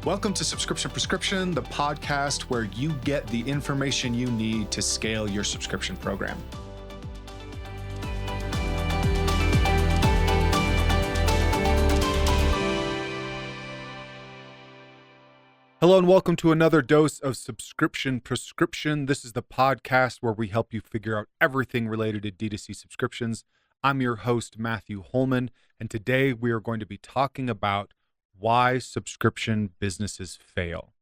Welcome to Subscription Prescription, the podcast where you get the information you need to scale your subscription program. Hello and welcome to another dose of Subscription Prescription. This is the podcast where we help you figure out everything related to D2C subscriptions. I'm your host, Matthew Holman, and today we are going to be talking about why subscription businesses fail,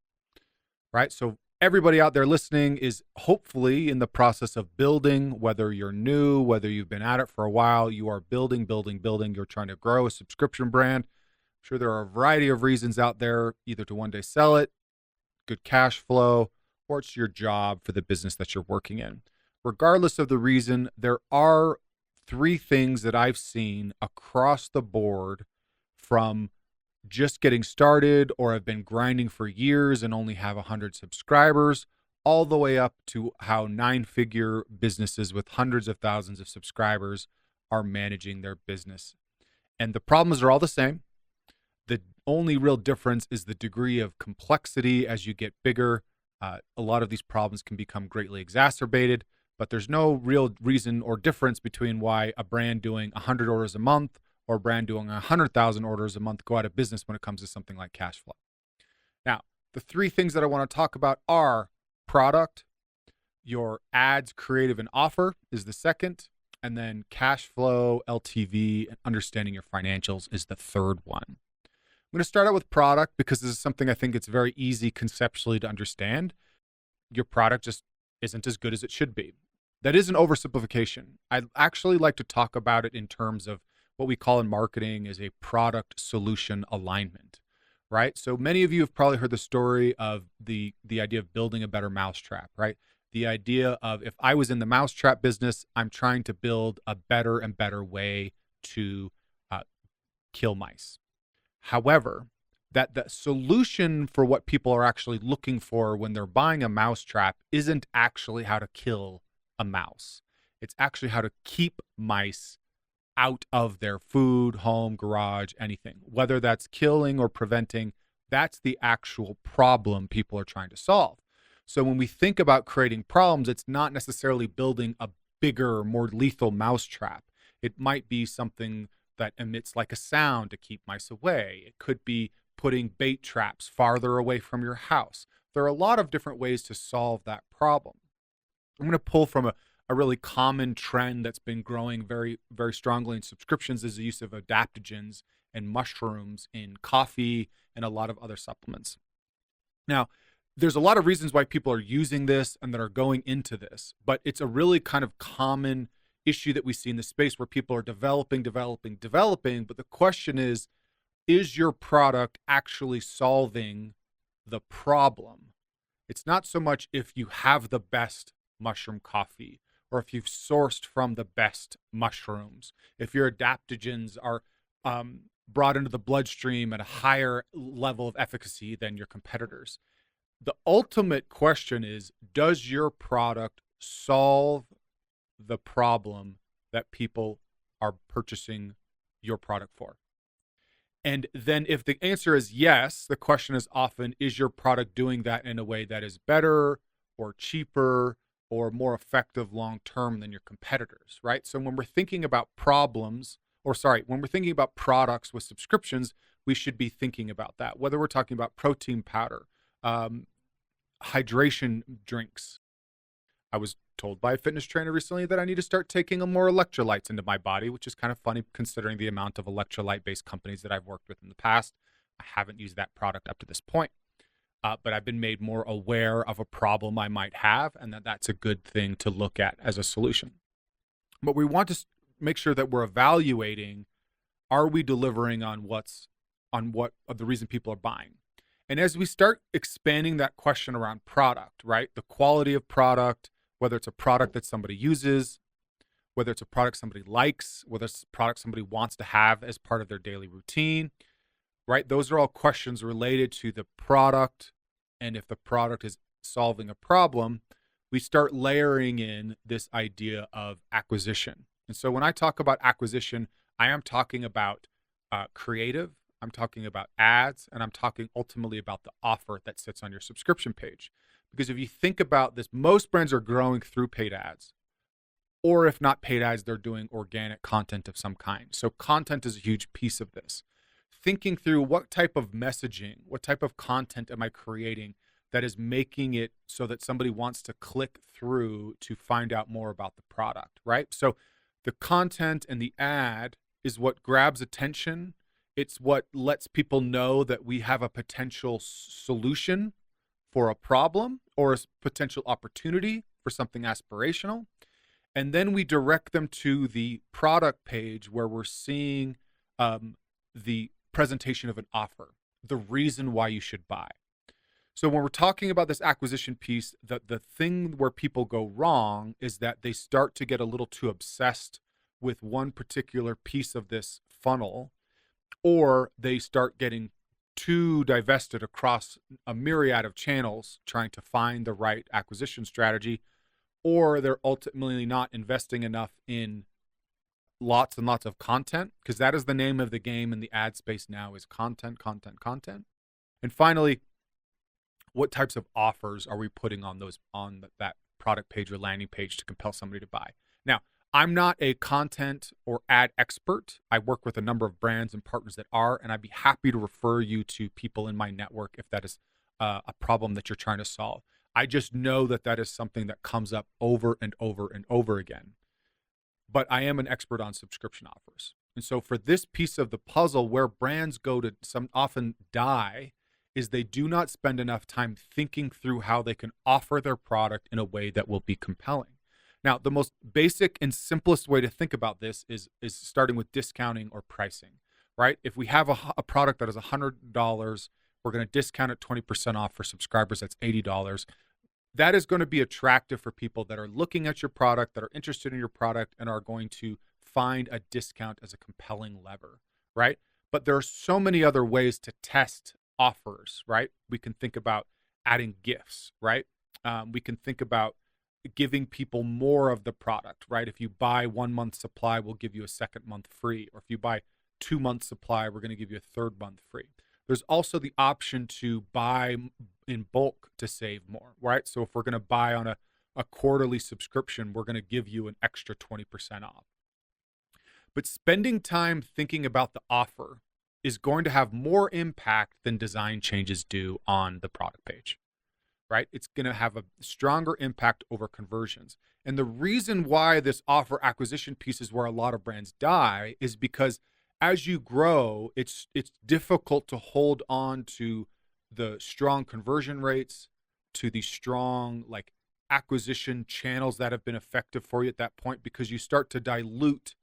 right? So everybody out there listening is hopefully in the process of building, whether you're new, whether you've been at it for a while, you are building. You're trying to grow a subscription brand. I'm sure there are a variety of reasons out there, either to one day sell it, good cash flow, or it's your job for the business that you're working in. Regardless of the reason, there are three things that I've seen across the board from just getting started or have been grinding for years and only have 100 subscribers, all the way up to how nine-figure businesses with hundreds of thousands of subscribers are managing their business. And the problems are all the same. The only real difference is the degree of complexity as you get bigger. A lot of these problems can become greatly exacerbated, but there's no real reason or difference between why a brand doing 100 orders a month or a brand doing 100,000 orders a month go out of business when it comes to something like cash flow. Now, the three things that I want to talk about are product, your ads, creative, and offer is the second, and then cash flow, LTV, and understanding your financials is the third one. I'm going to start out with product because this is something I think it's very easy conceptually to understand. Your product just isn't as good as it should be. That is an oversimplification. I actually like to talk about it in terms of what we call in marketing is a product solution alignment, right? So many of you have probably heard the story of the idea of building a better mousetrap, right? The idea of if I was in the mousetrap business, I'm trying to build a better and better way to kill mice. However, that the solution for what people are actually looking for when they're buying a mousetrap isn't actually how to kill a mouse. It's actually how to keep mice out of their food, home, garage, anything. Whether that's killing or preventing, that's the actual problem people are trying to solve. So when we think about creating problems, it's not necessarily building a bigger, more lethal mousetrap. It might be something that emits like a sound to keep mice away. It could be putting bait traps farther away from your house. There are a lot of different ways to solve that problem. I'm going to pull from a really common trend that's been growing very, very strongly in subscriptions is the use of adaptogens and mushrooms in coffee and a lot of other supplements. Now, there's a lot of reasons why people are using this and that are going into this, but it's a really kind of common issue that we see in the space where people are developing, but the question is your product actually solving the problem? It's not so much if you have the best mushroom coffee or if you've sourced from the best mushrooms, if your adaptogens are brought into the bloodstream at a higher level of efficacy than your competitors. The ultimate question is, does your product solve the problem that people are purchasing your product for? And then if the answer is yes, the question is often, is your product doing that in a way that is better or cheaper or more effective long-term than your competitors, right? So when we're thinking about when we're thinking about products with subscriptions, we should be thinking about that. Whether we're talking about protein powder, hydration drinks. I was told by a fitness trainer recently that I need to start taking more electrolytes into my body, which is kind of funny considering the amount of electrolyte-based companies that I've worked with in the past. I haven't used that product up to this point. But I've been made more aware of a problem I might have, and that's a good thing to look at as a solution. But we want to make sure that we're evaluating, are we delivering on what the reason people are buying? And as we start expanding that question around product, right? The quality of product, whether it's a product that somebody uses, whether it's a product somebody likes, whether it's a product somebody wants to have as part of their daily routine, right? Those are all questions related to the product. And if the product is solving a problem, we start layering in this idea of acquisition. And so when I talk about acquisition, I am talking about creative, I'm talking about ads, and I'm talking ultimately about the offer that sits on your subscription page. Because if you think about this, most brands are growing through paid ads, or if not paid ads, they're doing organic content of some kind. So content is a huge piece of this. Thinking through what type of messaging, what type of content am I creating that is making it so that somebody wants to click through to find out more about the product, right? So the content and the ad is what grabs attention. It's what lets people know that we have a potential solution for a problem or a potential opportunity for something aspirational. And then we direct them to the product page where we're seeing the presentation of an offer, the reason why you should buy. So when we're talking about this acquisition piece, the thing where people go wrong is that they start to get a little too obsessed with one particular piece of this funnel, or they start getting too divested across a myriad of channels trying to find the right acquisition strategy, or they're ultimately not investing enough in lots and lots of content, because that is the name of the game in the ad space now, is content, content, content. And finally, what types of offers are we putting on that product page or landing page to compel somebody to buy? Now, I'm not a content or ad expert. I work with a number of brands and partners that are, and I'd be happy to refer you to people in my network if that is a problem that you're trying to solve. I just know that that is something that comes up over and over and over again. But I am an expert on subscription offers. And so for this piece of the puzzle, where brands go to often die is they do not spend enough time thinking through how they can offer their product in a way that will be compelling. Now, the most basic and simplest way to think about this is starting with discounting or pricing, right? If we have a product that is $100, we're going to discount it 20% off for subscribers. That's $80. That is going to be attractive for people that are looking at your product, that are interested in your product, and are going to find a discount as a compelling lever, right? But there are so many other ways to test offers, right? We can think about adding gifts, right? We can think about giving people more of the product, right? If you buy 1 month supply, we'll give you a second month free. Or if you buy 2 months supply, we're going to give you a third month free. There's also the option to buy in bulk to save more, right? So if we're going to buy on a quarterly subscription, we're going to give you an extra 20% off. But spending time thinking about the offer is going to have more impact than design changes do on the product page, right? It's going to have a stronger impact over conversions. And the reason why this offer acquisition piece is where a lot of brands die is because as you grow, it's difficult to hold on to the strong conversion rates, to the strong acquisition channels that have been effective for you at that point, because you start to dilute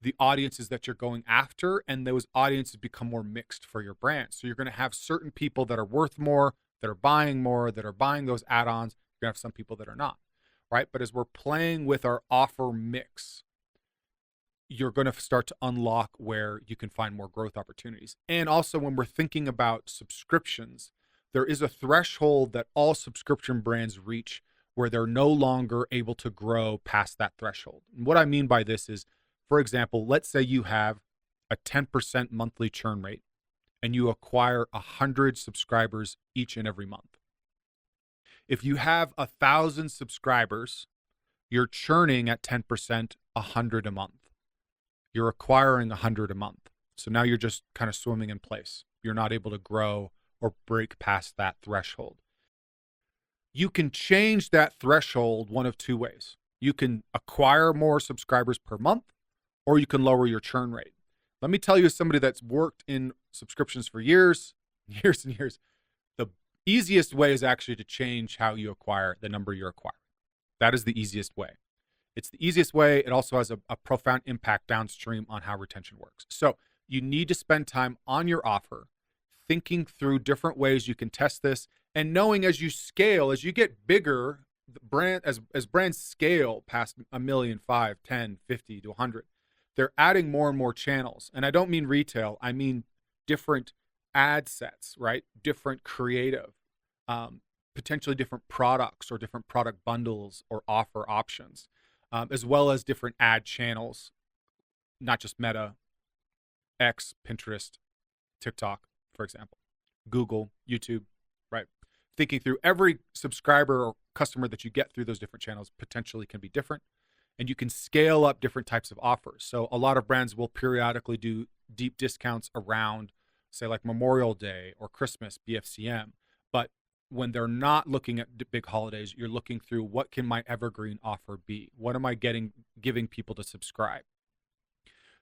the audiences that you're going after, and those audiences become more mixed for your brand. So you're going to have certain people that are worth more, that are buying those add-ons. You're going to have some people that are not, right? But as we're playing with our offer mix, you're going to start to unlock where you can find more growth opportunities. And also when we're thinking about subscriptions, there is a threshold that all subscription brands reach where they're no longer able to grow past that threshold. And what I mean by this is, for example, let's say you have a 10% monthly churn rate and you acquire 100 subscribers each and every month. If you have 1,000 subscribers, you're churning at 10%, 100 a month. You're acquiring 100 a month. So now you're just kind of swimming in place. You're not able to grow or break past that threshold. You can change that threshold one of two ways. You can acquire more subscribers per month, or you can lower your churn rate. Let me tell you, as somebody that's worked in subscriptions for years and years, the easiest way is actually to change how you acquire the number you're acquiring. That is the easiest way. It's the easiest way. It also has a profound impact downstream on how retention works. So you need to spend time on your offer, thinking through different ways you can test this, and knowing as you scale, as you get bigger, the brand as brands scale past 1 million, 5, 10, 50 to 100, they're adding more and more channels. And I don't mean retail, I mean different ad sets, right? Different creative, potentially different products or different product bundles or offer options, as well as different ad channels, not just Meta, X, Pinterest, TikTok, for example, Google, YouTube, right? Thinking through every subscriber or customer that you get through those different channels potentially can be different. And you can scale up different types of offers. So a lot of brands will periodically do deep discounts around, say, like Memorial Day or Christmas, BFCM. But when they're not looking at big holidays, you're looking through what can my evergreen offer be? What am I giving people to subscribe?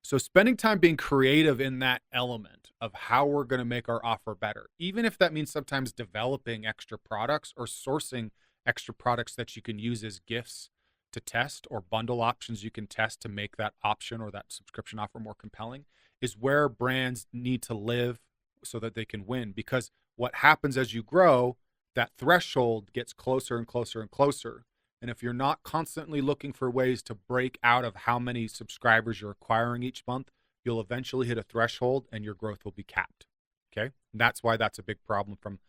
So spending time being creative in that element of how we're going to make our offer better, even if that means sometimes developing extra products or sourcing extra products that you can use as gifts to test, or bundle options you can test to make that option or that subscription offer more compelling, is where brands need to live so that they can win. Because what happens as you grow, that threshold gets closer and closer and closer. And if you're not constantly looking for ways to break out of how many subscribers you're acquiring each month, you'll eventually hit a threshold and your growth will be capped. Okay? And that's why that's a big problem from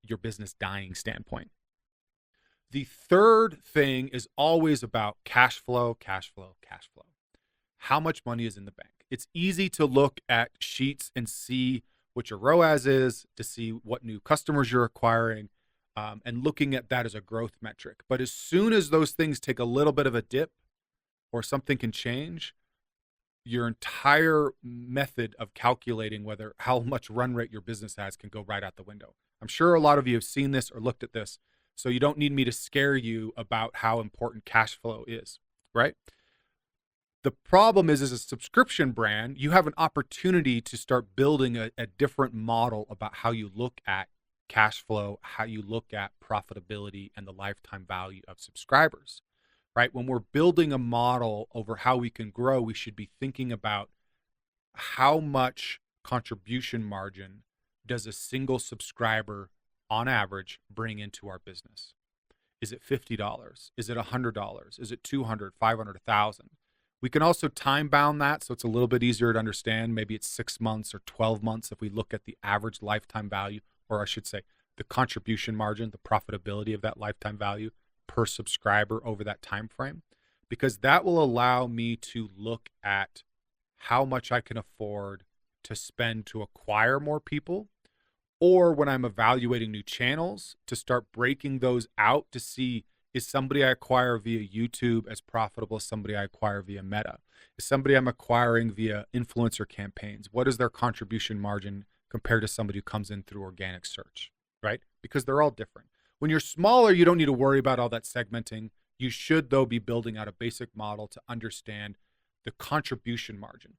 your business dying standpoint. The third thing is always about cash flow, cash flow, cash flow. How much money is in the bank? It's easy to look at sheets and see what your ROAS is, to see what new customers you're acquiring, and looking at that as a growth metric. But as soon as those things take a little bit of a dip or something can change, your entire method of calculating how much run rate your business has can go right out the window. I'm sure a lot of you have seen this or looked at this, so you don't need me to scare you about how important cash flow is, right? The problem is, as a subscription brand, you have an opportunity to start building a different model about how you look at cash flow, how you look at profitability and the lifetime value of subscribers, right? When we're building a model over how we can grow, we should be thinking about how much contribution margin does a single subscriber on average bring into our business. Is it $50? Is it $100? Is it $200, $500, $1,000? We can also time bound that, so it's a little bit easier to understand. Maybe it's 6 months or 12 months if we look at the average lifetime value, or I should say the contribution margin, the profitability of that lifetime value per subscriber over that time frame, because that will allow me to look at how much I can afford to spend to acquire more people, or when I'm evaluating new channels, to start breaking those out to see, is somebody I acquire via YouTube as profitable as somebody I acquire via Meta? Is somebody I'm acquiring via influencer campaigns? What is their contribution margin compared to somebody who comes in through organic search, right? Because they're all different. When you're smaller, you don't need to worry about all that segmenting. You should, though, be building out a basic model to understand the contribution margin,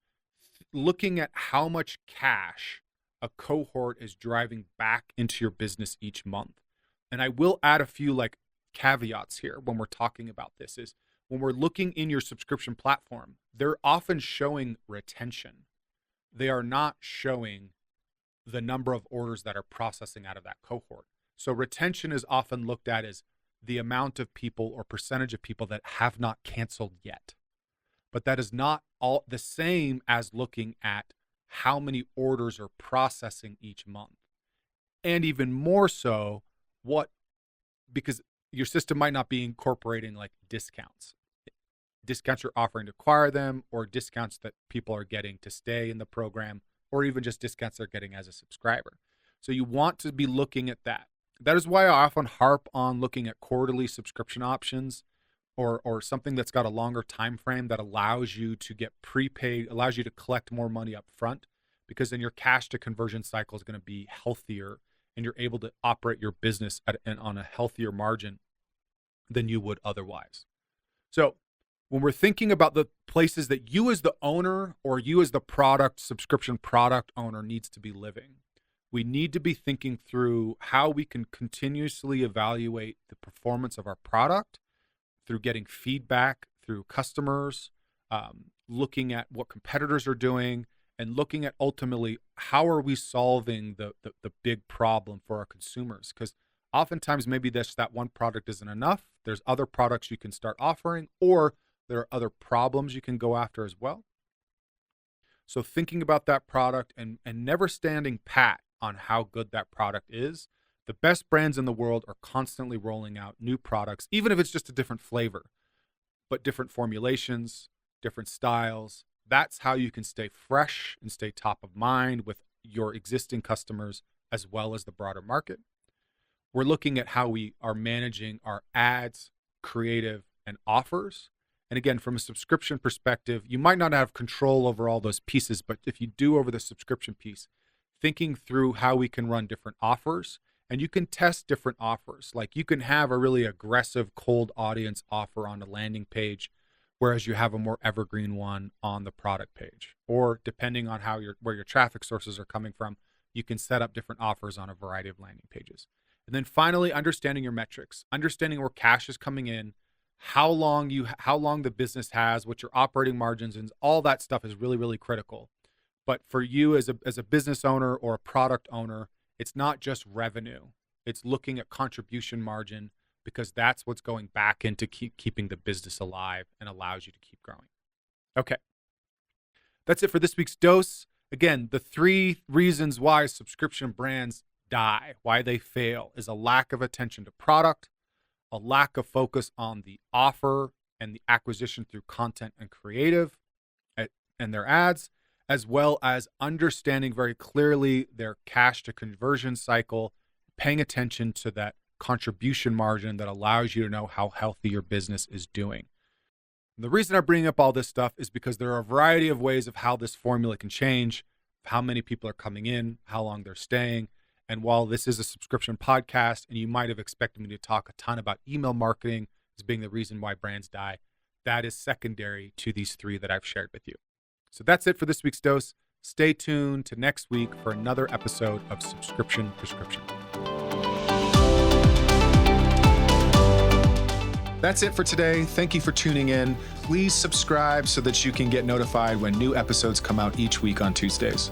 looking at how much cash a cohort is driving back into your business each month. And I will add a few caveats here when we're talking about this, is when we're looking in your subscription platform, they're often showing retention. They are not showing the number of orders that are processing out of that cohort. So retention is often looked at as the amount of people or percentage of people that have not canceled yet. But that is not all the same as looking at how many orders are processing each month. And even more so, because your system might not be incorporating discounts you're offering to acquire them, or discounts that people are getting to stay in the program, or even just discounts they're getting as a subscriber. So you want to be looking at that. That is why I often harp on looking at quarterly subscription options, or something that's got a longer time frame that allows you to get prepaid, allows you to collect more money up front, because then your cash to conversion cycle is going to be healthier, and you're able to operate your business on a healthier margin than you would otherwise. So when we're thinking about the places that you as the owner, or you as the subscription product owner, needs to be living, we need to be thinking through how we can continuously evaluate the performance of our product through getting feedback through customers, looking at what competitors are doing, and looking at ultimately how are we solving the big problem for our consumers. Because oftentimes maybe that one product isn't enough. There's other products you can start offering, or there are other problems you can go after as well. So thinking about that product and never standing pat on how good that product is. The best brands in the world are constantly rolling out new products, even if it's just a different flavor, but different formulations, different styles. That's how you can stay fresh and stay top of mind with your existing customers as well as the broader market. We're looking at how we are managing our ads, creative, and offers. And again, from a subscription perspective, you might not have control over all those pieces, but if you do over the subscription piece, thinking through how we can run different offers, and you can test different offers. Like you can have a really aggressive cold audience offer on a landing page, whereas you have a more evergreen one on the product page. Or depending on where your traffic sources are coming from, you can set up different offers on a variety of landing pages. And then finally, understanding your metrics, understanding where cash is coming in, how long the business has, what your operating margins, and all that stuff is really, really critical. But for you as a business owner or a product owner, it's not just revenue. It's looking at contribution margin, because that's what's going back into keeping the business alive and allows you to keep growing. Okay. That's it for this week's dose. Again, the 3 reasons why subscription brands die, why they fail, is a lack of attention to product, a lack of focus on the offer and the acquisition through content and creative and their ads, as well as understanding very clearly their cash to conversion cycle, paying attention to that contribution margin that allows you to know how healthy your business is doing. And the reason I bring up all this stuff is because there are a variety of ways of how this formula can change, how many people are coming in, how long they're staying. And while this is a subscription podcast, and you might have expected me to talk a ton about email marketing as being the reason why brands die, that is secondary to these 3 that I've shared with you. So that's it for this week's dose. Stay tuned to next week for another episode of Subscription Prescription. That's it for today. Thank you for tuning in. Please subscribe so that you can get notified when new episodes come out each week on Tuesdays.